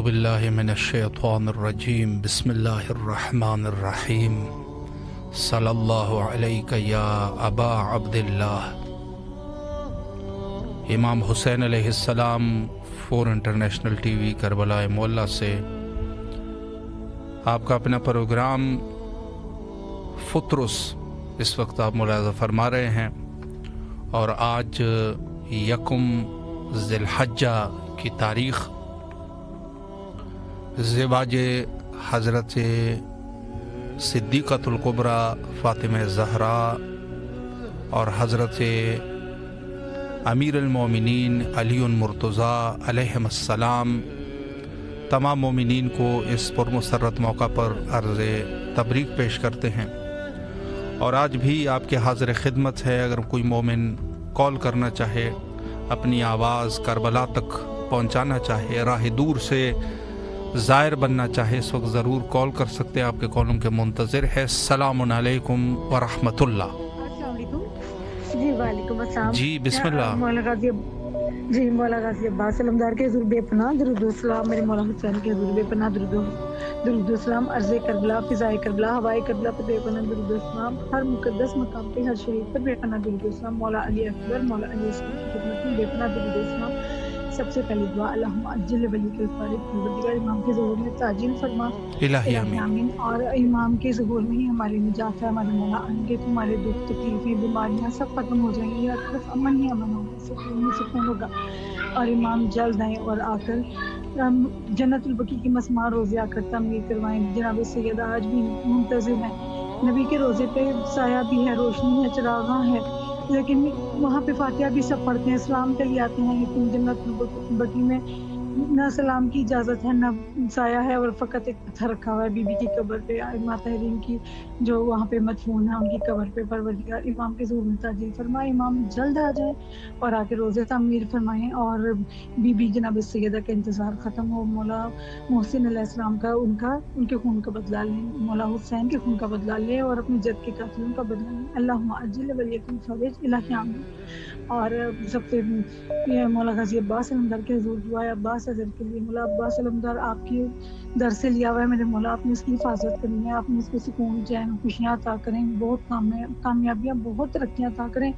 اعوذ باللہ من الشیطان الرجیم بسم اللہ الرحمن الرحیم صلی اللہ علیہ یا ابا عبداللہ۔ امام حسین علیہ السلام فور انٹرنیشنل ٹی وی کربلا معلیٰ سے آپ کا اپنا پروگرام فطرس اس وقت آپ ملاحظہ فرما رہے ہیں، اور آج یکم ذی الحجہ کی تاریخ زواج حضرت صدیقۃ الکبریٰ فاطمہ زہرا اور حضرت امیر المومنین علی مرتضیٰ علیہم السلام، تمام مومنین کو اس پرمسرت موقع پر عرض تبریک پیش کرتے ہیں۔ اور آج بھی آپ کے حاضر خدمت ہے، اگر کوئی مومن کال کرنا چاہے، اپنی آواز کربلا تک پہنچانا چاہے، راہ دور سے زائر بننا چاہے، اس وقت ضرور کال کر سکتے ہیں۔ آپ کے کالوں کے منتظر ہے۔ السلام علیکم ورحمۃ اللہ۔ السلام علیکم۔ جی وعلیکم السلام۔ جی بسم اللہ۔ مولا غازی عباس علمدار کے حضور بے پناہ درود و سلام، میرے مولا حسین کے حضور بے پناہ درود و سلام، عرض کربلا، فضائے کربلا، ہوائے کربلا پہ بے پناہ درود و سلام، ہر مقدس مقام پہ ہر شہید پر بے پناہ درود و سلام، مولا علی اکبر، مولا علی اصغر کی خدمت میں بے پناہ درود و سلام۔ سب سے پہلی دعا اللہم عجل ولیک الفارق، پروردگار امام کے ظہور میں تعجیل فرما، الہی آمین۔ اور امام کے ظہور میں ہی ہماری نجات ہے، ہمارے مولا آئیں گے تو ہمارے دکھ تکلیفیں بیماریاں سب ختم ہو جائیں گی، ہر طرف امن ہی امن ہوگا، سکون ہی سکون ہوگا، اور امام جلد آئیں اور آ کر جنت البقیع کی مسمار روزے آ کر تعمیر کروائیں۔ جناب سیدہ آج بھی منتظر ہیں، نبی کے روزے پہ سایہ بھی ہے، روشنی ہے، چراغاں ہے، لیکن وہاں پہ فاتحہ بھی سب پڑھتے ہیں، سلام کے لیے آتے ہیں، لیکن جنت البقیع میں نہ سلام کی اجازت ہے، نہ سایہ ہے، اور فقط ایک پتھر رکھا ہوا ہے بی بی کی قبر پہ، ماں طاہرین کی جو وہاں پہ مدفون ہے ان کی قبر پہ۔ پروردگار امام کے ظہور میں تعجیل فرمائے، امام جلد آ جائیں اور آ کے روزے تعمیر فرمائیں، اور بی بی جناب سیدہ کا انتظار ختم ہو، مولا محسن علیہ السلام کا ان کے خون کا بدلہ لیں، مولا حسین کے خون کا بدلہ لیں، اور اپنے جد کے قاتلوں کا بدلہ لیں۔ اللہم عجل ولیکم فرج، الہی آمین۔ اور سب سے مولا غازی عباس علمدار کے حضور دعا ہے عباس حضرت کے لیے۔ مولا عباس علمدار آپ کے در سے لیا ہوا ہے میرے مولا، آپ نے اس کی حفاظت کرنی ہے، آپ نے اس کو سکون چین خوشیاں عطا کریں، بہت کامیابیاں بہت ترقیاں عطا کریں۔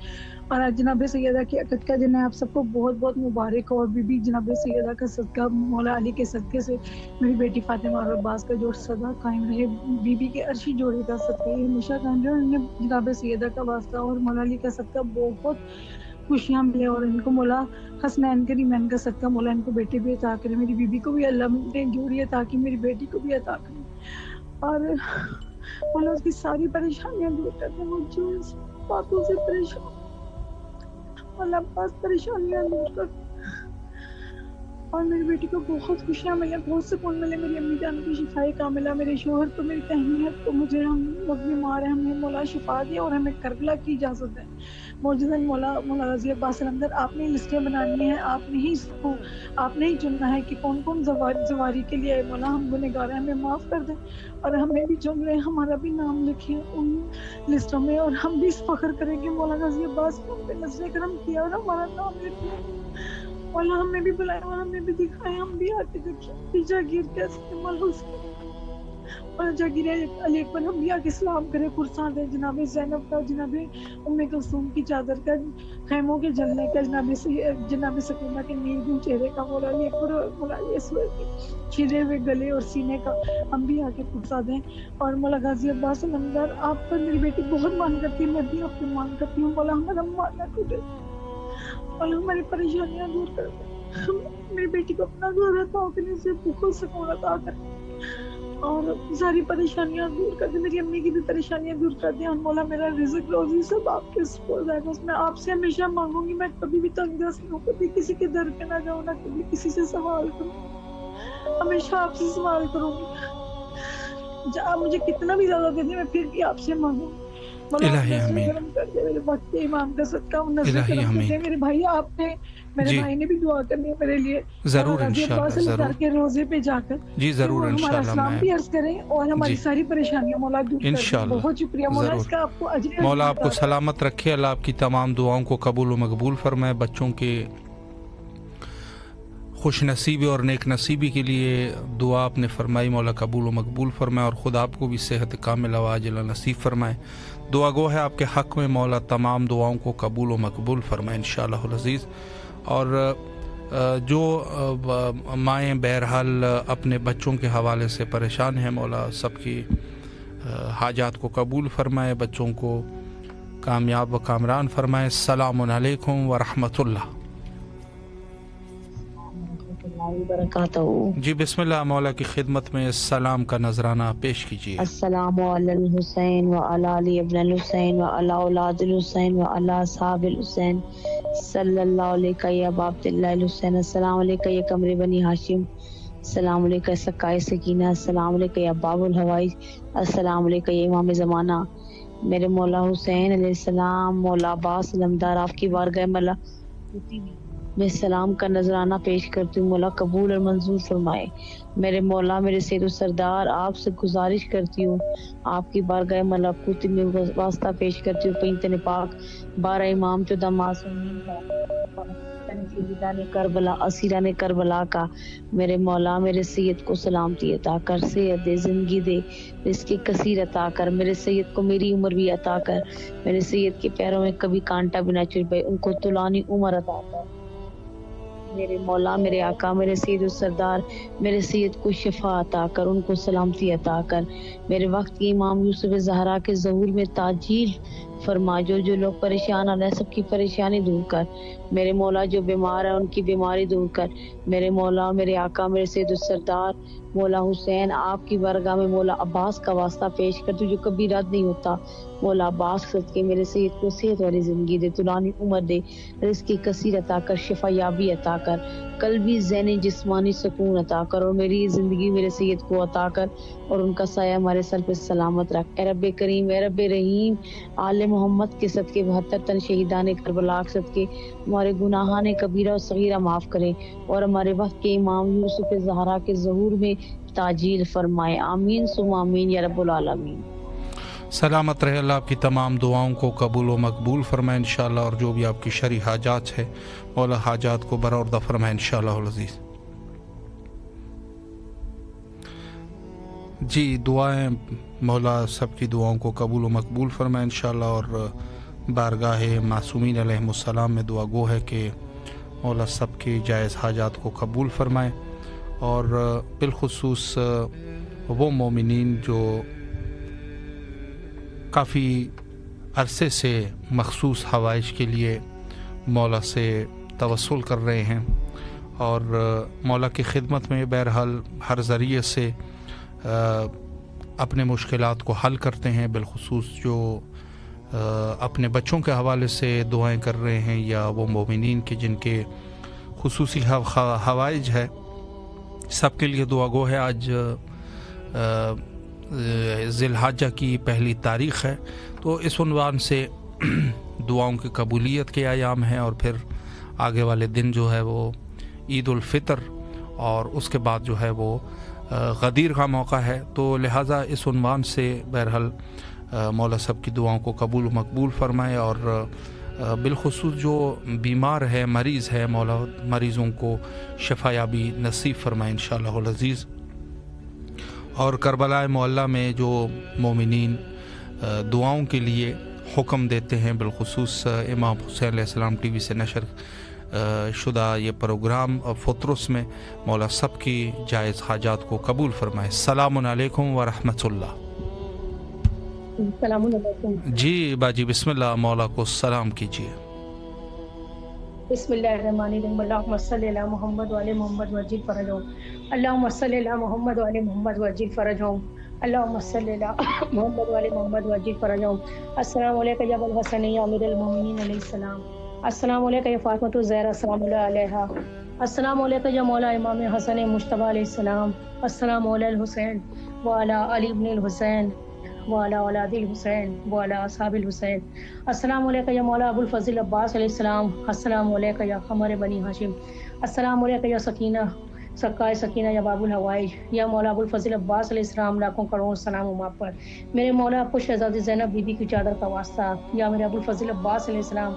اور آج جناب سیدہ کی عقد کا دن ہے، آپ سب کو بہت بہت مبارک ہو، اور بی بی جناب سیدہ کا صدقہ مولا علی کے صدقے سے میری بیٹی فاطمہ اور عباس کا جوڑ سدا قائم رہے، بی بی کے عرشی جوڑے کا صدقہ یہ ہمیشہ قائم رہے، انہیں جناب سیدہ کا واسطہ اور مولا علی کا صدقہ بہت خوشیاں ملے، اور ان کو مولا حسنین کریمین کا صدقہ مولا ان کو بیٹے بھی عطا کرے، میری بیوی کو بھی اللہ نے جوڑی عطا کی، میری بیٹی کو بھی عطا کرے، اور مولا اس کی ساری پریشانیاں دور کر دے، وہ جو اس باتوں سے پریشان مولا پاس پریشانیاں دور کر دے، اور میری بیٹی کو بہت خوشیاں ملے، بہت سکون ملے، میری امی جان کو شفائے کاملہ، میرے شوہر کو میری تہنیت کو، مجھے ہم لوگ بیمار ہیں، ہمیں مولا شفا دے اور ہمیں کربلا کی اجازت ہے۔ موجوداً مولا غازی عباس علمدار آپ نے لسٹیں بنانی ہیں، آپ نے ہی چننا ہے کہ کون کون زواری کے لیے ہے، مولا ہم گنہگار ہیں، ہمیں معاف کر دیں، اور ہمیں بھی چن لیں، ہمارا بھی نام لکھیں ان لسٹوں میں، اور ہم بھی اس فخر کریں کہ مولا غازی عباس نے ہم پہ نظر کرم کیا اور ہمارا نام لکھ لیا، مولا ہمیں بھی بلائیں اور ہمیں بھی دکھائیں، ہم بھی آ کے دیکھیں جاگیر کیسے مولا حسین اور جاگیر علی اکبر، ہم بھی آگے سلام کریں، قرصان دیں جناب زینب کا، جناب ام کلثوم کی چادر کا، خیموں کے جلنے کا، جناب سکینہ کے نیلگون چہرے کا، مولا علی اکبر اور مولا علی اصغر کے کھلے ہوئے گلے اور سینے کا ہم بھی آگے قرصہ دیں۔ اور مولا غازی عباس علمدار آپ پر میری بیٹی بہت مان کرتی ہے، میں بھی آپ کو مان کرتی ہوں، مولا ہمارا مان نہ ٹوٹے، مولا ہماری پریشانیاں دور کر دیں، میری بیٹی کو اپنا گھر عطا کرنے سے بہت سکون عطا کریں، اور ساری پریشانیاں دور کر دیں، میری امی کی بھی پریشانیاں دور کر دیں، اور مولا میرا رزق روزی سب آپ کے سپرد ہے، بس میں آپ سے ہمیشہ مانگوں گی، میں کبھی بھی تنگ دست نہ ہوں، کبھی کسی کے در پہ نہ جاؤں، نہ کبھی کسی سے سوال کروں، ہمیشہ آپ سے سوال کروں گی، آپ مجھے کتنا بھی زیادہ دے دیں میں پھر بھی آپ سے مانگوں گی، مولا الہی آمین، کرم کر دے، میرے وقت کے امام کا صدقہ نظر الہی کرم کر دے، آمین۔ میرے بھائی آپ نے میرے بھائی نے بھی دعا کرنی ہے میرے لیے، ضرور انشاءاللہ، ضرور کے روزے پہ جا کر جی ضرور ہمارا انشاءاللہ، سلام بھی عرض کریں اور ہماری جی ساری پریشانیاں مولا دور کر دیں، انشاءاللہ، بہت شکریہ مولا، اس کا آپ کو اجر مولا آپ کو سلامت رکھے، اللہ آپ کی تمام دعاؤں کو قبول و مقبول فرمائے، بچوں کے خوش نصیبی اور نیک نصیبی کے لیے دعا آپ نے فرمائی، مولا قبول و مقبول فرمائے، اور خدا آپ کو بھی صحت کاملہ و عاجلہ نصیب فرمائے۔ دعا گو ہے آپ کے حق میں، مولا تمام دعاؤں کو قبول و مقبول فرمائے انشاءاللہ العزیز۔ اور جو مائیں بہرحال اپنے بچوں کے حوالے سے پریشان ہیں، مولا سب کی حاجات کو قبول فرمائے، بچوں کو کامیاب و کامران فرمائے۔ السلام علیکم ورحمۃ اللہ وبرکاتہ۔ جی بسم اللہ، مولا کی خدمت میں السلام کا نذرانہ پیش کیجیے۔ السلام علی الحسین و علی علی ابن الحسین و علی اولاد الحسین و علی اصحاب الحسین صلی اللہ علیہ یا ابا عبداللہ الحسین۔ السلام علیکم یا قمر بنی ہاشم، السلام علیکم سکائے سکینہ، السلام علیکم یا باب الحوائی، السلام علیکم یا امام زمانہ میرے مولا حسین علیہ السلام۔ مولا عباس علمدار آپ کی بارگاہ مولا میں سلام کا نذرانہ پیش کرتی ہوں، مولا قبول اور منظور فرمائے۔ میرے مولا میرے سید السردار آپ سے گزارش کرتی ہوں، آپ کی بارگاہ ملکوت میں واسطہ پیش کرتی ہوں، پینتن پاک 12 امام 14 معصومین کا، شہیدان کربلا اسیران کربلا کا میرے مولا میرے سید کو سلامتی عطا کر، صحت دے، زندگی دے، رزق کثیر عطا کر، میرے سید کو میری عمر بھی عطا کر، میرے سید کے پیروں میں کبھی کانٹا بھی نہ چبھے، ان کو طولانی عمر عطا کر۔ میرے مولا میرے آقا میرے سید السردار میرے سید کو شفا عطا کر، ان کو سلامتی عطا کر۔ میرے وقت کی امام یوسف زہرا کے ظہور میں تاجیل فرما، جو لوگ پریشان آ رہے ہیں سب کی پریشانی دور کر۔ میرے مولا جو بیمار ہے ان کی بیماری دور کر۔ میرے مولا میرے آقا میرے سید السردار مولا حسین آپ کی بارگاہ میں مولا عباس کا واسطہ پیش کر تو جو کبھی رد نہیں ہوتا، مولا عباس صدقے میرے سید کو صحت والی زندگی دے، طولانی عمر دے، رزق کثیر عطا کر، شفا یابی عطا کر، قلبی ذہنی جسمانی سکون عطا کر، اور میری زندگی میرے سید کو عطا کر، اور ان کا سایہ ہمارے سر پہ سلامت رکھ۔ اے رب کریم اے رب رحیم، آل محمد کے صدقے 72 تن شہیدان کربلا کے صدقے ہمارے گناہان کبیرہ و صغیرہ معاف کریں، اور ہمارے وقت کے امام یوسف زہرا کے ظہور میں تاجیل فرمائے۔ آمین ثم آمین یا رب العالمین۔ سلامت رہے، اللہ آپ کی تمام دعاؤں کو قبول و مقبول فرمائے انشاءاللہ، اور جو بھی آپ کی شرعی حاجات ہے مولا حاجات کو برآوردہ فرمائے انشاءاللہ العزیز۔ جی دعائیں مولا سب کی دعاؤں کو قبول و مقبول فرمائے انشاءاللہ، اور بارگاہ معصومین علیہم السلام میں دعا گو ہے کہ مولا سب کی جائز حاجات کو قبول فرمائے، اور بالخصوص وہ مومنین جو کافی عرصے سے مخصوص حوائج کے لیے مولا سے توسل کر رہے ہیں، اور مولا کی خدمت میں بہرحال ہر ذریعے سے اپنے مشکلات کو حل کرتے ہیں، بالخصوص جو اپنے بچوں کے حوالے سے دعائیں کر رہے ہیں، یا وہ مومنین کے جن کے خصوصی حوائج ہے، سب کے لیے دعا گو ہے۔ آج ذی الحجہ کی پہلی تاریخ ہے، تو اس عنوان سے دعاؤں کی قبولیت کے ایام ہیں، اور پھر آگے والے دن جو ہے وہ عید الفطر، اور اس کے بعد جو ہے وہ غدیر کا موقع ہے، تو لہٰذا اس عنوان سے بہرحال مولا سب کی دعاؤں کو قبول و مقبول فرمائے، اور بالخصوص جو بیمار ہے، مریض ہے، مولا مریضوں کو شفا یابی نصیب فرمائے انشاءاللہ العزیز۔ اور کربلا معلیٰ میں جو مومنین دعاؤں کے لیے حکم دیتے ہیں، بالخصوص امام حسین علیہ السلام ٹی وی سے نشر شدہ یہ پروگرام فطرس میں مولا سب کی جائز حاجات کو قبول فرمائے۔ السلام علیکم ورحمۃ اللہ۔ السلام علیکم۔ جی باجی بسم اللہ، مولا کو سلام کیجیے۔ بسم اللہ الرحمن الرحیم، اللہم صلی علی محمد وعلی محمد وعجل فرجہم، اللہم صلی علی محمد وعلی محمد وعجل فرجہم، اللہم صلی علی محمد وعلی محمد وعجل فرجہم۔ السلام علیکم یا ابو الحسن یا امیر المومنین علیہ السلام، السلام علیکم یا فاطمۃ الزہرا السلام علیہا، السلام علیکم یا مولا امام حسن مجتبی علیہ السلام، السلام علی الحسین وعلی علی ابن الحسین وعلی اولاد الحسین وعلی اصحاب الحسین، السلام علیکم یا مولا ابو الفضل عباس علیہ السلام، السلام علیکم یا قمر بنی ہاشم، السلام علیکم یا سکینہ سکائے سکینہ یا باب الحوائج، یا مولا ابو الفضل عباس علیہ السلام، لاکھوں کروڑوں سلام ہم آپ پر۔ میرے مولا آپ کو شہزادی زینب بی بی کی چادر کا واسطہ، یا میرے ابو الفضل عباس علیہ السلام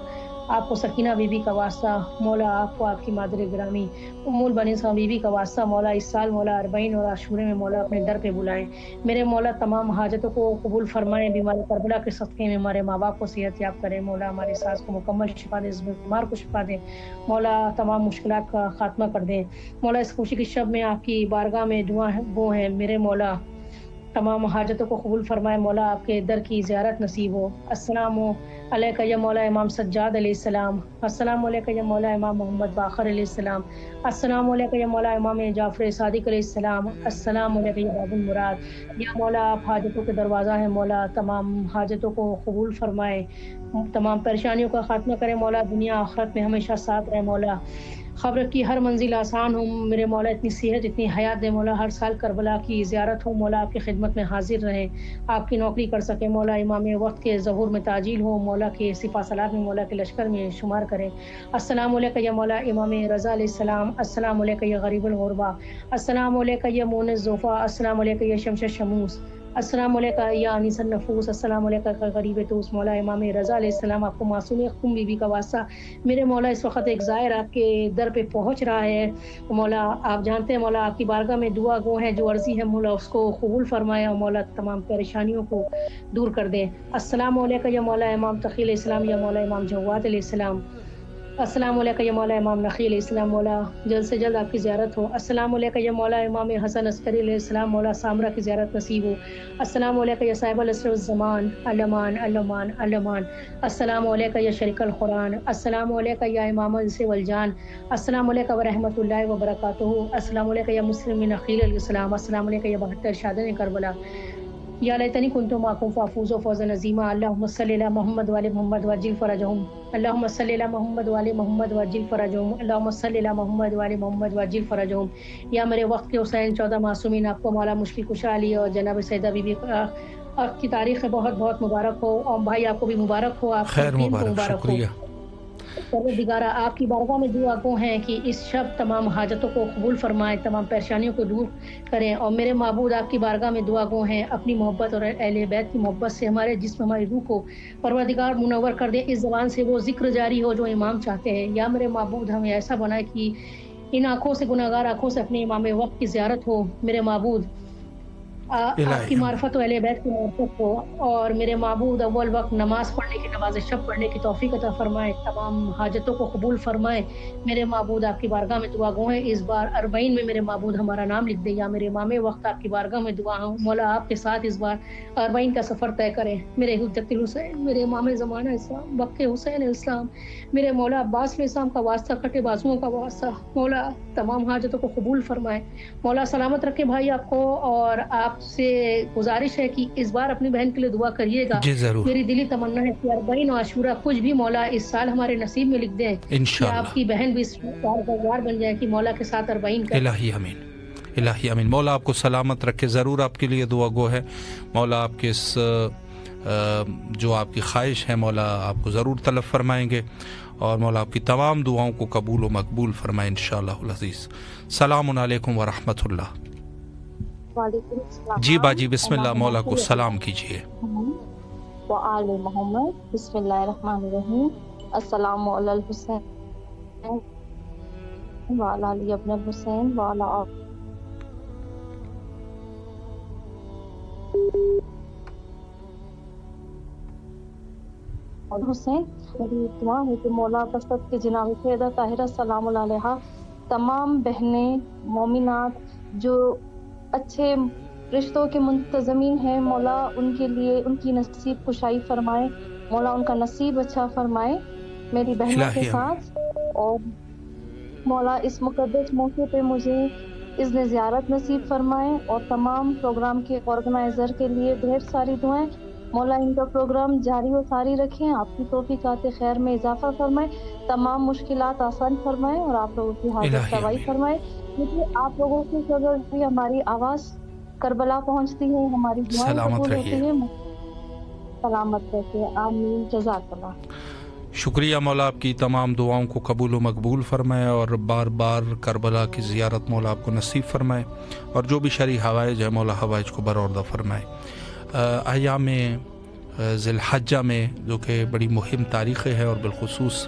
آپ کو سکینہ بی بی کا واسطہ مولا، آپ کو آپ کی مادر گرامی ام البنین بی بی کا واسطہ مولا، اس سال مولا 40 اور عاشورے میں مولا اپنے در پہ بلائیں۔ میرے مولا تمام حاجتوں کو قبول فرمائیں، بیمار کربلا کے صدقے میں ہمارے ماں باپ کو صحت یاب کریں مولا، ہماری ساس کو مکمل شفا دیں، اس بیمار کو شفا دیں مولا، تمام مشکلات کا خاتمہ کر دیں مولا۔ اس خوشی کی شب میں آپ کی بارگاہ میں دعا وہ ہیں میرے مولا، تمام حاجتوں کو قبول فرمائے مولا، آپ کے در کی زیارت نصیب ہو۔ السلام علیکہ یا مولا امام سجاد علیہ السلام، السلام علیکہ یا مولا امام محمد باقر علیہ السلام، السلام علیکہ یا مولا امام جعفر صادق علیہ السلام، السلام علیکہ یا باب المراد۔ یا مولا آپ حاجتوں کے دروازہ ہیں مولا، تمام حاجتوں کو قبول فرمائے، تمام پریشانیوں کا خاتمہ کرے مولا، دنیا آخرت میں ہمیشہ ساتھ رہے مولا، خبر کی ہر منزل آسان ہو میرے مولا، اتنی صحت اتنی حیات دے مولا، ہر سال کربلا کی زیارت ہو مولا، آپ کی خدمت میں حاضر رہیں، آپ کی نوکری کر سکے مولا، امام وقت کے ظہور میں تعجیل ہو مولا، کے سپاہ سالار میں مولا کے لشکر میں شمار کریں۔ السلام علیکہ یا مولا امام رضا علیہ السلام، السلام علیکہ یا غریب الغربا، السلام علیکہ یا مونس زوفا، السلام علیکہ یا شمس شموس، السلام علیکہ یا انیس النفوس، السلام علیکہ غریب توس مولا امام رضا علیہ السلام، آپ کو معصوم خم بی بی کا واسطہ میرے مولا، اس وقت ایک زائر آپ کے در پہ پہنچ رہا ہے مولا، آپ جانتے ہیں مولا، آپ کی بارگاہ میں دعا گو ہیں، جو عرضی ہے مولا اس کو قبول فرمائے اور مولا تمام پریشانیوں کو دور کر دیں۔ السلام علیکہ یا مولا امام تقی علیہ السلام، یا مولا امام جواد علیہ السلام، السلام علیکہ یا مولا امام نقی علیہ السلام، مولا جلد سے جلد آپ کی زیارت ہو۔ السلام علیکہ یا مولا امام حسن عسکری علیہ السلام، مولا سامرہ کی زیارت نصیب ہو۔ السلام علیکہ یا صاحب العصر والزمان، الامان الامان الامان، السلام علیکہ یا شریک القرآن، السلام علیکہ یا امام الانس والجان، السلام علیکہ ورحمۃ اللہ وبرکاتہ، السلام علیکہ یا مسلم بن عقیل علیہ السلام، السلام علیکہ یا 72 شہداء کربلا، یا لیتنی کنت معکم فافوز فوزا عظیما، اللہم صلی علی محمد وعلی محمد وعجل فرجہم، اللہم صلی علی محمد وعلی محمد وعجل فرجہم، اللہم صلی علی محمد وعلی محمد وعجل فرجہم۔ یا میرے وقت کے حسین 14 معصومین، آپ کو مولا مشکل کشا علی اور جناب سیدہ بی بی آپ کی تاریخ بہت بہت مبارک ہو، اور بھائی آپ کو بھی مبارک ہو، آپ خیر مبارک، شکریہ۔ پروردگارہ آپ کی بارگاہ میں دعا گو ہیں کہ اس شب تمام حاجتوں کو قبول فرمائے، تمام پریشانیوں کو دور کریں، اور میرے معبود آپ کی بارگاہ میں دعا گو ہیں اپنی محبت اور اہل بیت کی محبت سے ہمارے جسم ہماری روح کو پروردگار منور کر دیں، اس زبان سے وہ ذکر جاری ہو جو امام چاہتے ہیں۔ یا میرے معبود ہمیں ایسا بنائے کہ ان آنکھوں سے، گناہ گار آنکھوں سے اپنے امام وقت کی زیارت ہو، میرے معبود آپ کی معرفت و اہل بیت کی معرفت ہو، اور میرے معبود اول وقت نماز پڑھنے کی، نماز شب پڑھنے کی توفیق عطا فرمائے، تمام حاجتوں کو قبول فرمائے۔ میرے معبود آپ کی بارگاہ میں دعا گو ہیں اس بار 40 میں میرے معبود ہمارا نام لکھ دے، یا میرے امام وقت آپ کی بارگاہ میں دعا ہوں مولا آپ کے ساتھ اس بار 40 کا سفر طے کریں۔ میرے حجت الحسین، میرے امام زمانہ اسلام وقت حسین اسلام، میرے مولا عباس علیہ السلام کا واسطہ، کٹے بازوؤں کا واسطہ، مولا تمام حاجتوں کو قبول فرمائے، مولا سلامت رکھے بھائی آپ کو، اور آپ سے گزارش ہے کہ اس بار اپنی بہن کے لیے دعا کریے گا۔ جی ضرور، میری دلی تمنا ہے کہ 40 عاشورہ کچھ بھی مولا اس سال ہمارے نصیب میں لکھ دیں، انشاءاللہ آپ کی بہن بھی اس بار بن جائے کہ مولا کے ساتھ 40 کا۔ الہی امین، الہی امین۔ مولا آپ کو سلامت رکھے، ضرور آپ کے لیے دعا گو ہے، مولا آپ کے اس جو آپ کی خواہش ہے مولا آپ کو ضرور طلب فرمائیں گے، اور مولا آپ کی تمام دعاؤں کو قبول و مقبول فرمائے انشاءاللہ العزیز۔ السلام علیکم ورحمۃ اللہ۔ وعلیکم السلام۔ جی باجی بسم اللہ، مولا کو سلام کیجیے۔ وآل محمد، بسم اللہ الرحمن الرحیم۔ السلام علی الحسین وعلی علی ابن الحسین وعلی حسین۔ میری دعا ہے کہ مولا بسط کے جناب سیدہ طاہرہ سلام اللہ علیہا تمام بہنیں مومنات جو اچھے رشتوں کے منتظمین ہیں، مولا ان کے لیے ان کی نصیب کشائی فرمائے، مولا ان کا نصیب اچھا فرمائے میری بہنوں کے ساتھ، اور مولا اس مقدس موقع پہ مجھے اذن زیارت نصیب فرمائے، اور تمام پروگرام کے آرگنائزر کے لیے ڈھیر ساری دعائیں، مولا ان کا پروگرام جاری و ساری رکھیں، آپ کی توفیقات خیر میں اضافہ فرمائے، تمام مشکلات آسان فرمائے، اور آپ لوگوں کی حاجت روائی فرمائے، کیونکہ آپ لوگوں کی وجہ سے ہماری آواز کربلا پہنچتی ہے، ہماری دعائیں قبول ہوتی ہیں، سلامت رہیے، آمین، جزاک اللہ۔ شکریہ مولا، آپ کی تمام دعاؤں کو قبول و مقبول فرمائے، اور بار بار کربلا کی زیارت مولا آپ کو نصیب فرمائے، اور جو بھی شرعی حوائج ہے مولا حوائج کو برآوردہ فرمائے۔ ایام ذی الحجہ میں جو کہ بڑی مہم تاریخ ہے، اور بالخصوص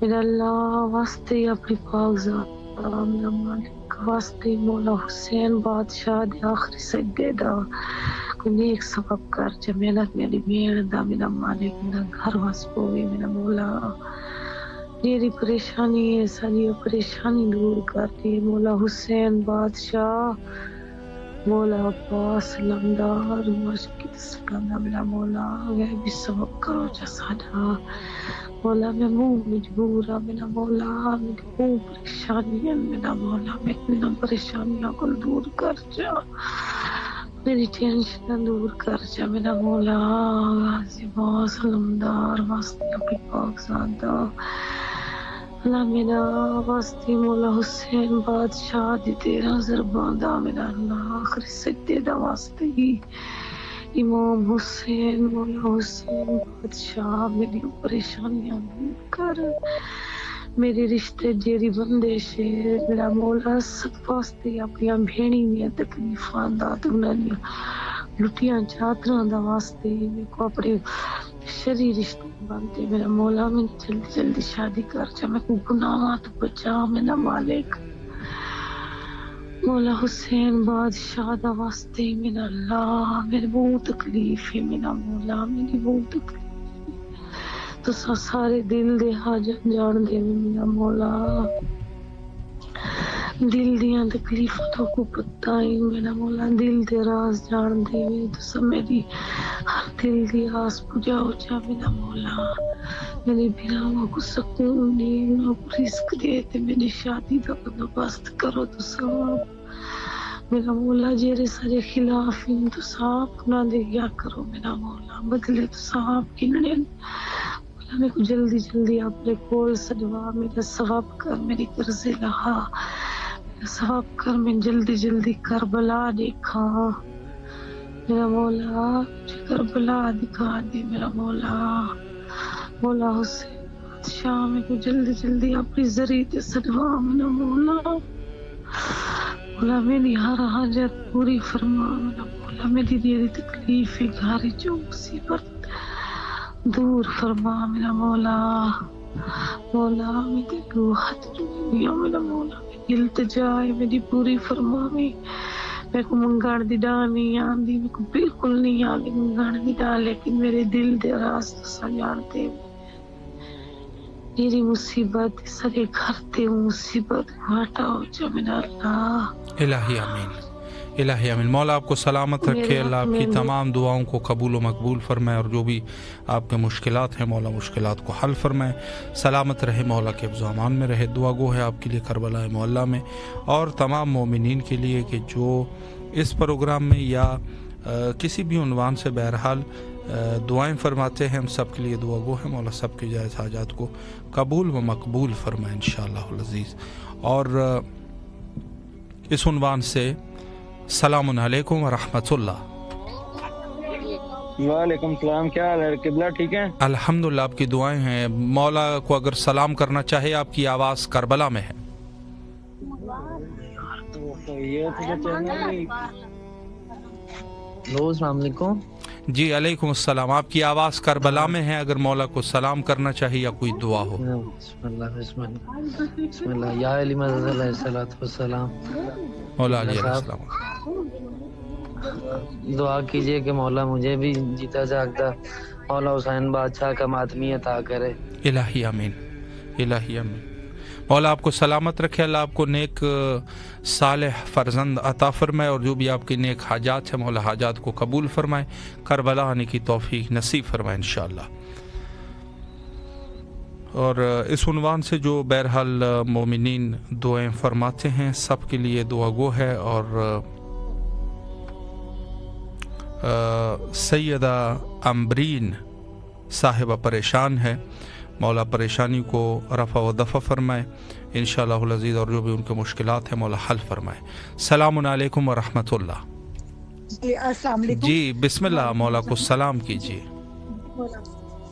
میرا اللہ واسطے اپنی پاک ذات میرا مالک واسطے مولا حسین بادشاہ دے آخری سجدے دا کوئی نیک سبب کر جا محنت میری محنت دا میرا مالک میرا گھر واس پوے میرا مولا میری پریشانی ہے ساری پریشانی دور کر دے مولا حسین بادشاہ مولا عباس لمدار مشکل سکندہ میرا مولا یہ بھی سبب کرو جا سادا مولا میں مجبور ہے میرا مولا میری پریشانی ہے میرا مولا میں پریشانیاں کو دور کر جا میری ٹینشن دور کر جا میرا مولا غازی باس لمدار واسطے اپنی پاک زادہ اللہ میرا واسطے مولا حسین بادشاہ دی تیرا زربان دا میرا اللہ آخری سجدے دا واسطے ہی امام حسین مولا حسین بادشاہ میری پریشانیاں دور کر میرے رشتے جیری بندش ہے میرا مولا سب واسطے اپنی بھیڑی میں تکلیفاں دا تنہاں لٹیاں چادراں دا واسطے میرے کو اپنے شری رشتے بنتے میرا مولا میں جلدی جلدی شادی کر جا میں کو گناہ تو بچا میرا مالک مولا حسین بادشاہ دا واسطے میرا اللہ میرے بہت تکلیف ہے میرا مولا میری بہت تکلیف ہے تو سارے دل دے حاجت جان دے میرا مولا دل دیاں تکلیفوں کو پتہ ہی میرا مولا دل دے راز جان دے تو سب میری ہر دل دی آس بجاؤ جا میرا مولا میرے بھراؤں کو سکون دے رزق دے تے میری شادی دا بندوبست کرو تو سب میرا مولا جیرے سارے خلاف ان تو صاحب نہ دے گیا کرو میرا مولا بدلے تو صاحب کنڑے مولا میں کو جلدی جلدی اپنے کول سجوا میرا ثواب کر میری قرضے لہا ثواب کر میں جلدی جلدی کربلا دیکھا میرا مولا مجھے کربلا دکھا دے میرا مولا مولا حسین بادشاہ میں کو جلدی جلدی اپنی ذریعے سجوا میرا مولا مولا میری ہر حاجت پوری فرما میرا مولا میری دیری تکلیف گھاری جو مصیبت دور فرما میرا مولا مولا میری کو حد دنیا میرا مولا التجا ہے میری پوری فرما میں کو منگاڑ دی ڈال نہیں آندی میں کو بالکل نہیں آگے منگاڑ دی ڈال لیکن میرے دل دے راز تو جانتے میری مصیبت سارے گھر تے مصیبت ہٹاؤ جا میرا اللہ الہی آمین الہی آمین مولا آپ کو سلامت رکھے اللہ آپ کی تمام دعاؤں کو قبول و مقبول فرمائے اور جو بھی آپ کے مشکلات ہیں مولا مشکلات کو حل فرمائے سلامت رہے مولا کے حفظ و امان میں رہے دعا گو ہے آپ کے لیے کربلا معلیٰ میں اور تمام مومنین کے لیے کہ جو اس پروگرام میں یا کسی بھی عنوان سے بہرحال دعائیں فرماتے ہیں ہم سب کے لیے دعا گو ہے مولا سب کے جائز حاجات کو قبول و مقبول فرمائے انشاءاللہ العزیز اور اس عنوان سے السلام علیکم ورحمۃ اللہ وعلیکم السلام کیا حال ہے قبلہ ٹھیک ہے الحمدللہ آپ کی دعائیں ہیں مولا کو اگر سلام کرنا چاہے آپ کی آواز کربلا میں ہے السلام علیکم جی علیکم السلام آپ کی آواز کربلا میں ہے اگر مولا کو سلام کرنا چاہیے یا کوئی دعا ہو بسم اللہ یا علی مدد علیہ الصلوۃ والسلام مولا علیہ السلام دعا کیجئے کہ مولا مجھے بھی جیتا جاگتا مولا حسین بادشاہ کا ماتمی عطا کرے الہی آمین الہی آمین مولا آپ کو سلامت رکھے اللہ آپ کو نیک صالح فرزند عطا فرمائے اور جو بھی آپ کی نیک حاجات ہیں مولا حاجات کو قبول فرمائے کربلا آنے کی توفیق نصیب فرمائے انشاءاللہ اور اس عنوان سے جو بہرحال مومنین دعائیں فرماتے ہیں سب کے لیے دعا گو ہے اور سیدہ امبرین صاحبہ پریشان ہے مولا پریشانی کو رفع و دفع فرمائے انشاءاللہ العزیز اور جو بھی ان کے مشکلات ہیں مولا حل فرمائے السلام علیکم ورحمۃ اللہ جی السلام علیکم جی بسم اللہ مولا کو سلام کیجیے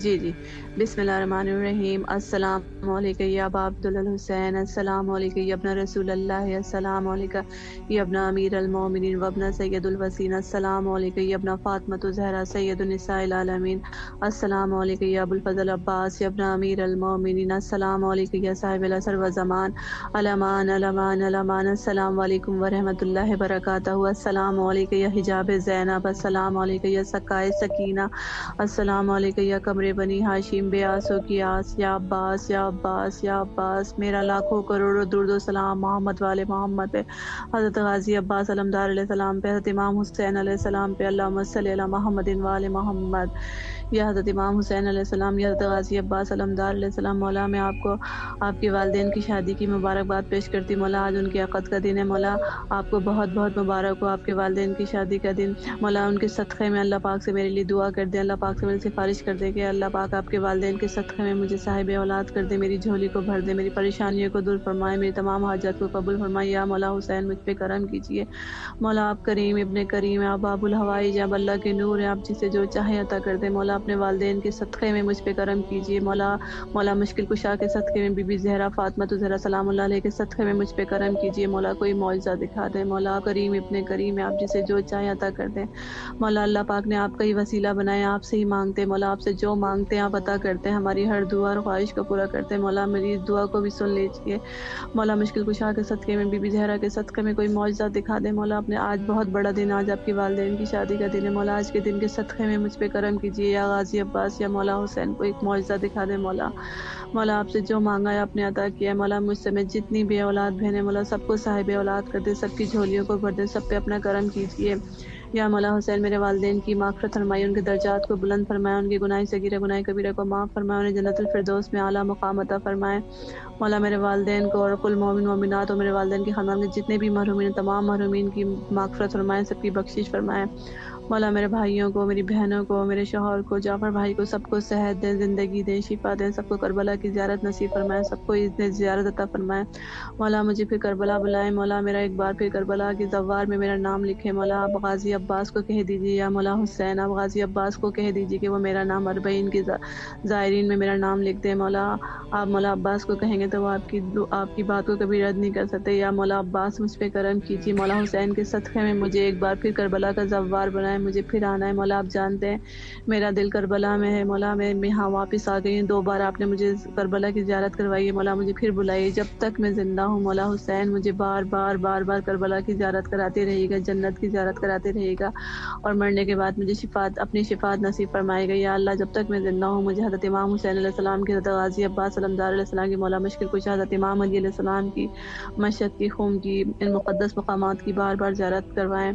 جی بسم اللہ الرحمن الرحیم۔ السلام علیکم یا ابا عبدالحسین، السلام علیکم یا ابن رسول اللہ، السلام علیکم یا ابن امیر المومنین و ابن سید الوسین، السلام علیکم یا ابن فاطمۃ الزہرا سید النساء العالمین، السلام علیکم یا ابو الفضل عباس یا ابن امیر المومنین، السلام علیکم یا صاحب العصر و زمان، الامان الامان الامان، السلام علیکم ورحمۃ اللہ وبرکاتہ، السلام علیکم یا حجاب زینب، السلام علیکم یا سقائے سکینہ، السلام علیکم یا قمر بنی ہاشم بیاس و قیاس، یا عباس یا عباس یا عباس، میرا لاکھوں کروڑوں درود و سلام محمد والے محمد پہ، حضرت غازی عباس علمدار علیہ السلام پہ، حضرت امام حسین علیہ السلام پہ، اللہم صلی علی محمد والے محمد، یا حضرت امام حسین علیہ السلام، یا حضرت غازی عباس علمدار علیہ السلام۔ مولا میں آپ کو آپ کے والدین کی شادی کی مبارکباد پیش کرتی ہوں مولا، آج ان کے عقد کا دن ہے مولا، آپ کو بہت بہت مبارک ہو آپ کے والدین کی شادی کا دن مولا، ان کے صدقے میں اللہ پاک سے میرے لیے دعا کر دیں، اللہ پاک سے میری سفارش کر دے کہ اللہ پاک آپ کے والدین کے صدقے میں مجھے صاحب اولاد کر دے، میری جھولی کو بھر دے، میری پریشانیوں کو دور فرمائے، میری تمام حاجات کو قبول فرمائے، یا مولا حسین مجھ پہ کرم کیجیے مولا، آپ کریم ابن کریم ہیں، آپ باب الہوائی جب اللہ کے نور ہیں، آپ جسے جو چاہے عطا کر دیں مولا، اپنے والدین کے صدقے میں مجھ پہ کرم کیجیے مولا مشکل کشا کے صدقے میں بی بی زہرا فاطمہ زہرا سلام اللہ علیہ کے صدقے میں مجھ پہ کرم کیجیے مولا، کوئی معجزہ دکھا دیں مولا، کریم ابن کریم ہے، آپ جسے جو چاہے عطا کر دیں مولا، اللہ پاک نے آپ کا ہی وسیلہ بنایا، آپ سے ہی مانگتے مولا، آپ سے جو مانگتے ہیں آپ عطا کرتے ہیں، ہماری ہر دعا اور خواہش کو پورا کرتے ہیں مولا، میری اس دعا کو بھی سن لیجیے مولا، مشکل کشا کے صدقے میں بی بی زہرا کے صدقے میں کوئی معجزہ دکھا دے مولا، اپنے آج بہت بڑا دن، آج آپ کی والدین کی شادی کا دن ہے مولا، آج کے دن کے صدقے میں مجھ پہ کرم کیجیے، یا غازی عباس یا مولا حسین کو ایک معجزہ دکھا دے مولا آپ سے جو مانگا ہے آپ نے عطا کیا ہے مولا، مجھ سے میں جتنی بے اولاد بہنیں مولا سب کو صاحب اولاد کر دے، سب کی جھولیوں کو بھر دے، سب پہ اپنا کرم کیجیے، یا مولا حسین میرے والدین کی مغفرت فرمائے، ان کے درجات کو بلند فرمائے، ان کی گناہ صغیرہ گناہ کبیرہ کو معاف فرمائے، انہیں جنت الفردوس میں اعلیٰ مقام عطا فرمائے مولا، میرے والدین کو اور کل مومن مومنات اور میرے والدین کے خاندان کے جتنے بھی محرومین ہیں تمام محرومین کی مغفرت فرمائے، سب کی بخشش فرمائے مولا، میرے بھائیوں کو، میری بہنوں کو، میرے شوہر کو، جعفر بھائی کو، سب کو صحت دیں، زندگی دیں، شفا دیں، سب کو کربلا کی زیارت نصیب فرمائے، سب کو اتنے زیارت عطا فرمائے مولا، مجھے پھر کربلا بلائے مولا، میرا ایک بار پھر کربلا کی زوار میں میرا نام لکھے مولا، آپ غازی عباس کو کہہ دیجیے، یا مولا حسین آپ غازی عباس کو کہہ دیجیے کہ وہ میرا نام اربعین کی زائرین میں میرا نام لکھ دیں مولا، آپ مولا عباس کو کہیں گے تو وہ آپ کی بات کو کبھی رد نہیں کر سکتے، یا مولا عباس مجھ پہ کرم کیجیے مولا، حسین کے صدقے میں مجھے ایک بار پھر کربلا کا زوار بنائے، مجھے پھر آنا ہے مولا، آپ جانتے ہیں میرا دل کربلا میں ہے مولا، میں یہاں واپس آ گئی ہوں، 2 بار آپ نے مجھے کربلا کی زیارت کروائی ہے مولا، مجھے پھر بلائیے جب تک میں زندہ ہوں مولا، حسین مجھے بار بار کربلا کی زیارت کراتے رہے گا، جنت کی زیارت کراتے رہے گا، اور مرنے کے بعد مجھے اپنی شفاعت نصیب فرمائے گا، یا اللہ جب تک میں زندہ ہوں مجھے حضرت امام حسین علیہ السلام کی، حضرت غازی عباس علمدار علیہ السلام کی، مولا مشکل کشا حضرت امام علی علیہ السلام کی، مشہد کی، خم کی، ان مقدس مقامات کی بار زیارت کروائیں،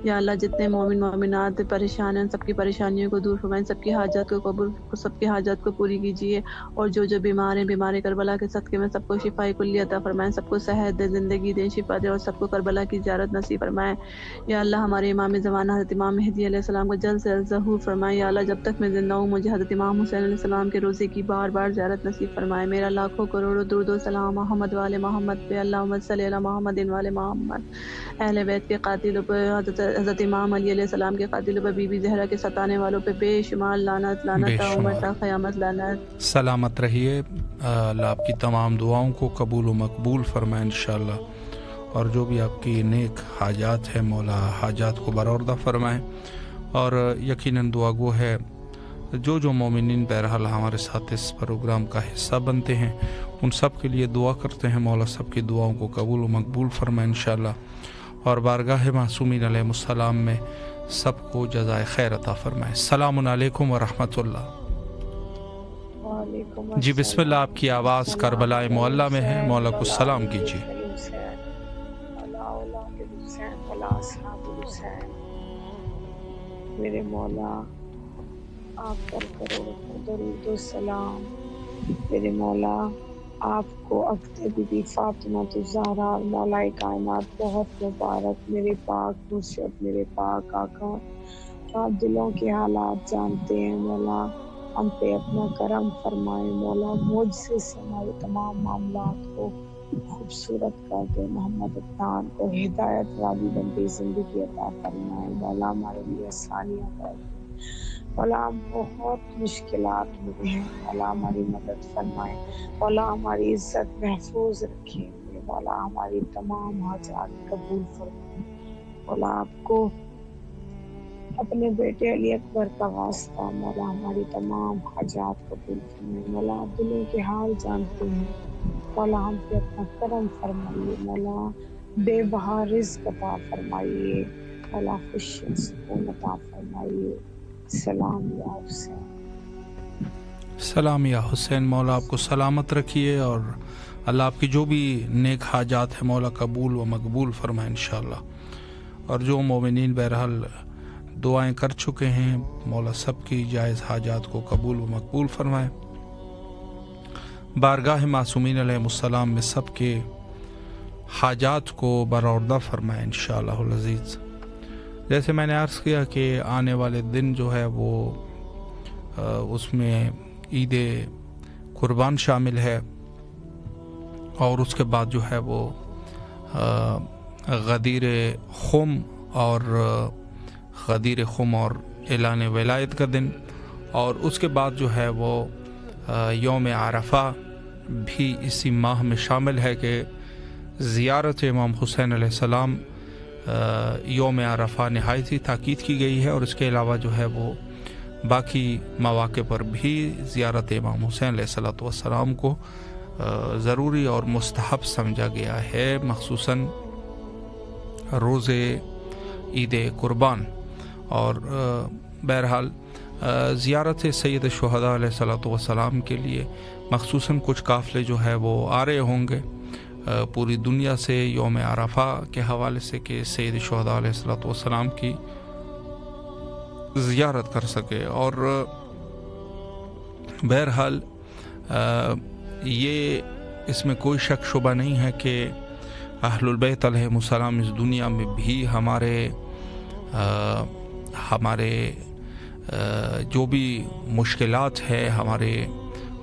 یا اللہ جتنے مومن مومنات پریشان ہیں سب کی پریشانیوں کو دور فرمائیں، سب کی حاجات کو قبول، سب کی حاجات کو پوری کیجیے، اور جو بیمار ہیں بیمار کربلا کے صدقے میں سب کو شفاء کلی عطا فرمائیں، سب کو صحت دے، زندگی دے، شفا دے، اور سب کو کربلا کی زیارت نصیب فرمائیں، یا اللہ ہمارے امام زمانہ حضرت امام مہدی علیہ السلام کو جلد سے جلد ظہور فرمائیں، یا اللہ جب تک میں زندہ ہوں مجھے حضرت امام حسین علیہ السلام کے روزے کی بار زیارت نصیب فرمائیں، میرا لاکھوں کروڑوں درود و سلام محمد والے محمد پہ، اللہم صلی علی محمد والے محمد، اہل بیت کے قاتلوں پہ، حضرت امام علی علیہ السلام کے قاتلوں پہ، بی بی زہرا کے ستانے والوں پہ بے شمار لعنت تا عمر تا قیامت لعنت۔ سلامت رہیے، اللہ آپ کی تمام دعاؤں کو قبول و مقبول فرمائے انشاءاللہ، اور جو بھی آپ کی نیک حاجات ہیں مولا حاجات کو برآوردہ فرمائیں، اور یقیناً دعا گو ہے جو مومنین بہرحال ہمارے ساتھ اس پروگرام کا حصہ بنتے ہیں ان سب کے لیے دعا کرتے ہیں، مولا سب کی دعاؤں کو قبول و مقبول فرمائے انشاءاللہ، اور بارگاہ معصومین علیہ السلام میں سب کو جزائے خیر عطا فرمائے۔ السلام علیکم ورحمۃ اللہ۔ جی بسم اللہ، آپ کی آواز کربلا معلیٰ میں ہے، مولا کو سلام کیجیے۔ میرے مولا آپ پر کروڑوں درود و سلام، میرے مولا آپ کو عقد بی بی فاطمہ الزہرا مولا کائنات بہت مبارک، میرے پاک مرشد، میرے پاک آقا، آپ دلوں کے حالات جانتے ہیں مولا، ہم پہ اپنا کرم فرمائے مولا، مجھ سے ہمارے تمام معاملات کو خوبصورت کر دے، محمد عدنان کو ہدایت والی لمبی زندگی عطا فرمائے مولا، ہمارے لیے آسانیاں کر دے مولا بہت مشکلات میں ہیں، مولا ہماری مدد فرمائے، مولا ہماری عزت محفوظ رکھے، مولا ہماری تمام حاجات قبول فرمائے۔ مولا آپ کو اپنے بیٹے علی اکبر کا واسطہ مولا ہماری تمام حاجات قبول فرمائے۔ مولا آپ دلوں کے حال جانتے ہیں، مولا ہم پہ اپنا کرم فرمائیے، مولا بے بہا رزق عطا فرمائیے، مولا خوشی سکون عطا فرمائیے۔ سلام یا حسین۔ سلام یا حسین، مولا آپ کو سلامت رکھیے اور اللہ آپ کی جو بھی نیک حاجات ہیں مولا قبول و مقبول فرمائے انشاءاللہ۔ اور جو مومنین بہرحال دعائیں کر چکے ہیں مولا سب کی جائز حاجات کو قبول و مقبول فرمائے، بارگاہ معصومین علیہ السلام میں سب کے حاجات کو برآوردہ فرمائے انشاءاللہ العزیز۔ جیسے میں نے عرض کیا کہ آنے والے دن جو ہے وہ اس میں عید قربان شامل ہے، اور اس کے بعد جو ہے وہ غدیر خم اور اعلان ولایت کا دن، اور اس کے بعد جو ہے وہ یوم عرفہ بھی اسی ماہ میں شامل ہے کہ زیارت امام حسین علیہ السلام یوم عرفہ نہایت ہی تاکید کی گئی ہے، اور اس کے علاوہ جو ہے وہ باقی مواقع پر بھی زیارت امام حسین علیہ السلام کو ضروری اور مستحب سمجھا گیا ہے، مخصوصاً روز عید قربان۔ اور بہرحال زیارت سید الشہداء علیہ السلام کے لیے مخصوصاً کچھ قافلے جو ہے وہ آ رہے ہوں گے پوری دنیا سے یوم عرفہ کے حوالے سے کہ سید الشہداء علیہ السلام کی زیارت کر سکے۔ اور بہرحال یہ اس میں کوئی شک شبہ نہیں ہے کہ اہل البیت علیہ السلام اس دنیا میں بھی ہمارے جو بھی مشکلات ہے ہمارے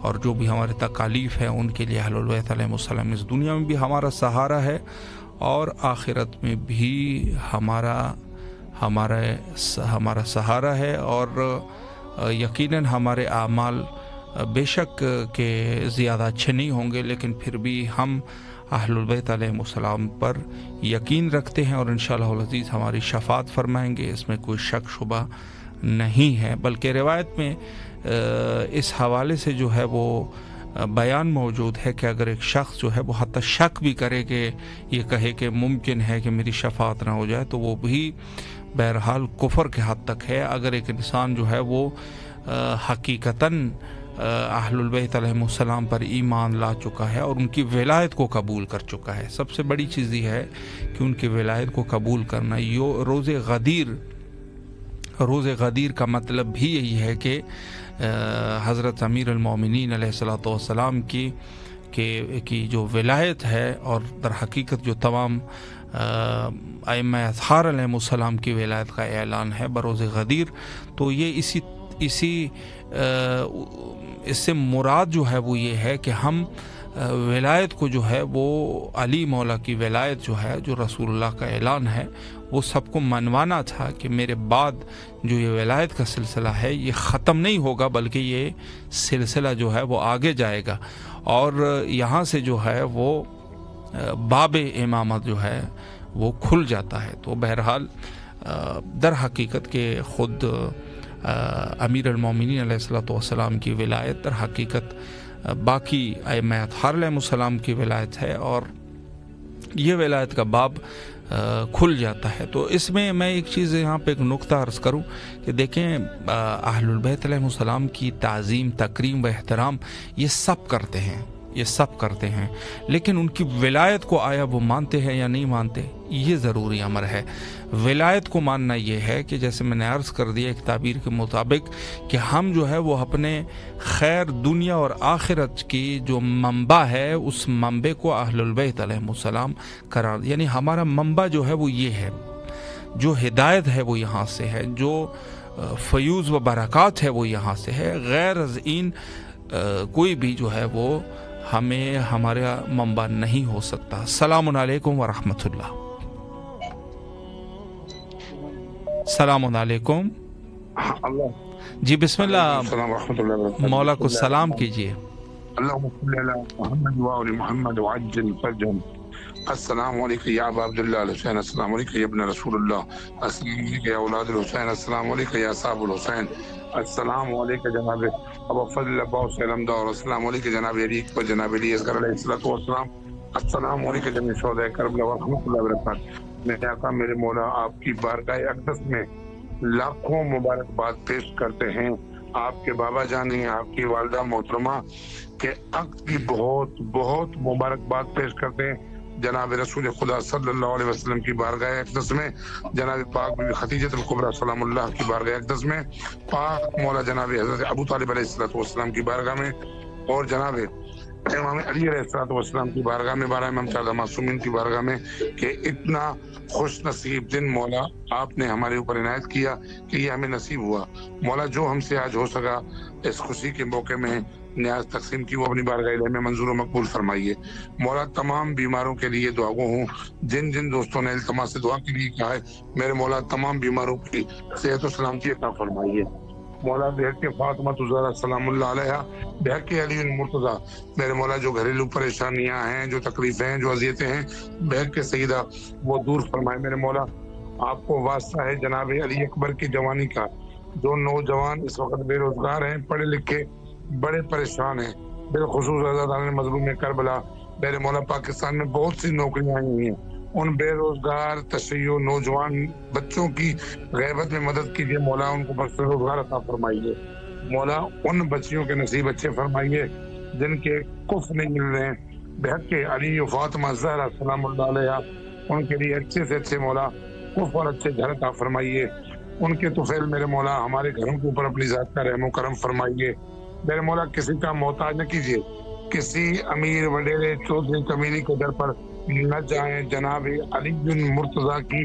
اور جو بھی ہمارے تکالیف ہیں ان کے لیے اہل البیت علیہ السلام اس دنیا میں بھی ہمارا سہارا ہے، اور آخرت میں بھی ہمارا سہارا ہے۔ اور یقیناً ہمارے اعمال بے شک کہ زیادہ اچھے نہیں ہوں گے، لیکن پھر بھی ہم اہل البیت علیہ السلام پر یقین رکھتے ہیں، اور انشاءاللہ العزیز ہماری شفاعت فرمائیں گے، اس میں کوئی شک شبہ نہیں ہے۔ بلکہ روایت میں اس حوالے سے جو ہے وہ بیان موجود ہے کہ اگر ایک شخص جو ہے وہ حتی شک بھی کرے کہ یہ کہے کہ ممکن ہے کہ میری شفاعت نہ ہو جائے، تو وہ بھی بہرحال کفر کے حد تک ہے۔ اگر ایک انسان جو ہے وہ حقیقتاً اہل البیت علیہ السلام پر ایمان لا چکا ہے اور ان کی ولایت کو قبول کر چکا ہے، سب سے بڑی چیز یہ ہے کہ ان کی ولایت کو قبول کرنا۔ روز غدیر کا مطلب بھی یہی ہے کہ حضرت امیر المومنین علیہ السلام کی جو ولایت ہے، اور در حقیقت جو تمام ائمہ اطہار علیہ السلام کی ولایت کا اعلان ہے بروز غدیر، تو یہ اس سے مراد جو ہے وہ یہ ہے کہ ہم ولایت کو جو ہے وہ علی مولا کی ولایت جو ہے، جو رسول اللہ کا اعلان ہے، وہ سب کو منوانا تھا کہ میرے بعد جو یہ ولایت کا سلسلہ ہے یہ ختم نہیں ہوگا، بلکہ یہ سلسلہ جو ہے وہ آگے جائے گا، اور یہاں سے جو ہے وہ باب امامت جو ہے وہ کھل جاتا ہے۔ تو بہرحال در حقیقت کہ خود امیر المومنین علیہ السلام کی ولایت در حقیقت باقی ائمہ اطہار علیہ السلام کی ولایت ہے، اور یہ ولایت کا باب کھل جاتا ہے۔ تو اس میں ایک چیز یہاں پہ ایک نقطہ عرض کروں کہ دیکھیں اہل البیت علیہ السلام کی تعظیم، تکریم و احترام یہ سب کرتے ہیں، لیکن ان کی ولایت کو آیا وہ مانتے ہیں یا نہیں مانتے، یہ ضروری امر ہے۔ ولایت کو ماننا یہ ہے کہ جیسے میں نے عرض کر دیا ایک تعبیر کے مطابق کہ ہم جو ہے وہ اپنے خیر دنیا اور آخرت کی جو منبع ہے اس منبع کو اہل البیت علیہ السلام قرار، یعنی ہمارا منبع جو ہے وہ یہ ہے، جو ہدایت ہے وہ یہاں سے ہے، جو فیوز و برکات ہے وہ یہاں سے ہے، غیر از این کوئی بھی جو ہے وہ ہمارا منبع نہیں ہو سکتا۔ السلام علیکم ورحمۃ اللہ۔ السلام علیکم۔ جی بسم اللہ، مولا کو سلام کیجیے۔ اللہم صلی علی محمد و آل محمد وعجل فرجهم۔ السلام علیکم یا ابا عبداللہ الحسین، السلام علیکم یا ابن رسول اللہ، السلام علیکم یا اولاد الحسین، السلام علیکم یا صاحب الحسین، السلام علیکم جناب ابو فضل عباس علمدار، السلام علیکم جناب علی اکبر، جناب علی اصغر علیہ الصلوۃ والسلام، السلام علیکم جميع شہداء کربلا ورحمۃ اللہ وبرکاتہ۔ میرے آقا میرے مولا آپ کی بارگاہ اقدس میں لاکھوں مبارکباد پیش کرتے ہیں۔ آپ کے بابا جانی، آپ کی والدہ محترمہ کے عقد کی بہت بہت مبارکباد پیش کرتے ہیں۔ جناب رسول خدا صلی اللہ علیہ وسلم کی بارگاہ اقدس میں، جناب پاک بی خدیجہ الکبریٰ سلام اللہ کی بارگاہ اقدس میں، پاک مولا جناب حضرت ابو طالب علیہ السلام کی بارگاہ میں، اور جناب امام علی علیہ السلام کی بارگاہ میں، بارہ امام چودہ معصومین کی بارگاہ میں، کہ اتنا خوش نصیب دن مولا آپ نے ہمارے اوپر عنایت کیا کہ یہ ہمیں نصیب ہوا۔ مولا جو ہم سے آج ہو سکا اس خوشی کے موقع میں نیاز تقسیم کی، وہ اپنی بارگاہ الہی میں منظور و مقبول فرمائیے۔ مولا تمام بیماروں کے لیے دعا گو ہوں، جن جن دوستوں نے التماس سے دعا کے لیے کہا ہے، میرے مولا تمام بیماروں کی صحت و سلامتی عطا فرمائیے۔ مولا بحق فاطمہ الزہرا سلام اللہ علیہ، بحق علی المرتضیٰ، میرے مولا جو گھریلو پریشانیاں ہیں، جو تکلیفیں ہیں، جو اذیتیں ہیں، بحق سیدہ وہ دور فرمائے۔ میرے مولا آپ کو واسطہ ہے جناب علی اکبر کی جوانی کا، جو نوجوان اس وقت بے روزگار ہیں، پڑھے لکھے بڑے پریشان ہیں، بالخصوص آزاد مظلوم کربلا، میرے مولا پاکستان میں بہت سی نوکریاں آئی ہوئی ہیں، ان بے روزگار تشیع نوجوان بچوں کی غیبت میں مدد کیجیے مولا، ان کو بخش روزگار عطا فرمائیے مولا، ان بچیوں کے نصیب اچھے فرمائیے جن کے کف نہیں مل رہے ہیں، بحق علی و فاطمہ زہرا سلام اللہ علیہ، ان کے لیے اچھے سے اچھے مولا کف اور اچھے گھر عطا فرمائیے، ان کے طفیل میرے مولا ہمارے گھروں کے اوپر اپنی ذات کا رحم و کرم فرمائیے۔ میرے مولا کسی کا محتاج نہ کیجیے، کسی امیر وڈیرے چودھری کمینی کے در پر نہ جائیں، جناب علی بن مرتضیٰ کی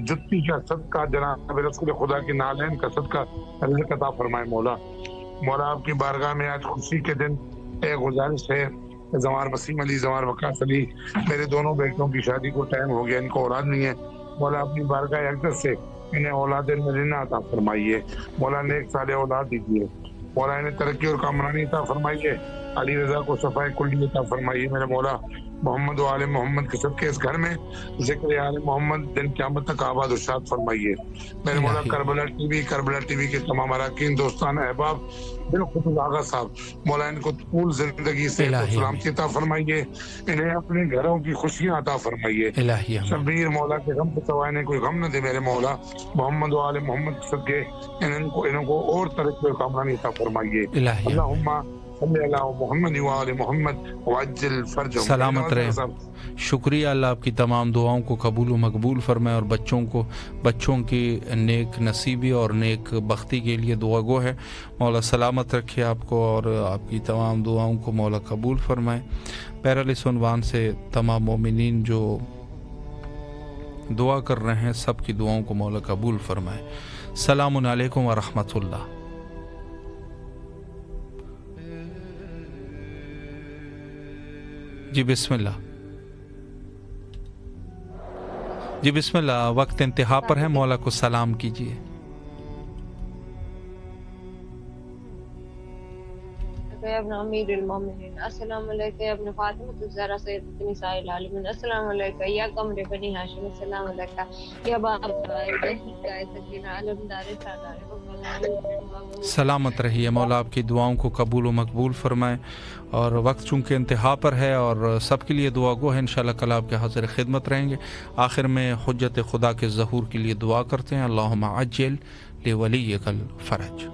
جتی کا صدقہ، جناب رسول خدا کی نالین کا صدقہ رزق عطا فرمائے مولا۔ مولا آپ کی بارگاہ میں آج خوشی کے دن ایک گزارش ہے، زوار وسیم علی، زوار وقاص علی، میرے دونوں بیٹوں کی شادی کو ٹائم ہو گیا، ان کو اولاد نہیں ہے، مولا اپنی بارگاہ اقدس سے انہیں اولاد مدینہ عطا فرمائیے مولا، نیک صالح اولاد دیجیے مولا، انہیں ترقی اور کامرانی عطا فرمائیے، علی رضا کو صفائی کلی عطا فرمائیے میرے مولا، محمد و آل محمد کے صدقے اس گھر میں ذکر آل محمد دن قیامت تک آباد و شاد فرمائیے میرے مولا۔ کربلا ٹی وی کے تمام اراکین، دوستان، احباب، بالخصوص آغا صاحب مولا، ان کو طول زندگی سے سلامتی عطا فرمائیے، انہیں اپنے گھروں کی خوشیاں عطا فرمائیے، شبیر مولا کے غم کے سوائے انہیں کوئی غم نہ دے میرے مولا، محمد و آل محمد کے صدقے انہوں کو اور ترقی و کامرانی عطا فرمائیے۔ اللہم محمد و آل محمد وعجل فرجهم۔ سلامت رہے، شکریہ، اللہ آپ کی تمام دعاؤں کو قبول و مقبول فرمائے، اور بچوں کی نیک نصیبی اور نیک بختی کے لیے دعا گو ہے مولا، سلامت رکھے آپ کو اور آپ کی تمام دعاؤں کو مولا قبول فرمائے۔ بہرحال اس عنوان سے تمام مومنین جو دعا کر رہے ہیں سب کی دعاؤں کو مولا قبول فرمائے۔ السلام علیکم ورحمۃ اللہ۔ جی بسم اللہ، جی بسم اللہ، وقت انتہا پر ہے، مولا کو سلام کیجیے۔ ابن امیر المومنین، السلام علیکم ابن فاطمہ الزہرا سیدۃ نساء العالمین، السلام علیکم یا قمر بنی ہاشم، السلام علیکم یا باب سکینہ علمدار سالار۔ سلامت رہیے، مولا آپ کی دعاؤں کو قبول و مقبول فرمائے، اور وقت چونکہ انتہا پر ہے اور سب کے لیے دعا گو ہے، انشاءاللہ کل آپ کے حاضر خدمت رہیں گے۔ آخر میں حجت خدا کے ظہور کے لیے دعا کرتے ہیں، اللہم عجل لولیک الفرج۔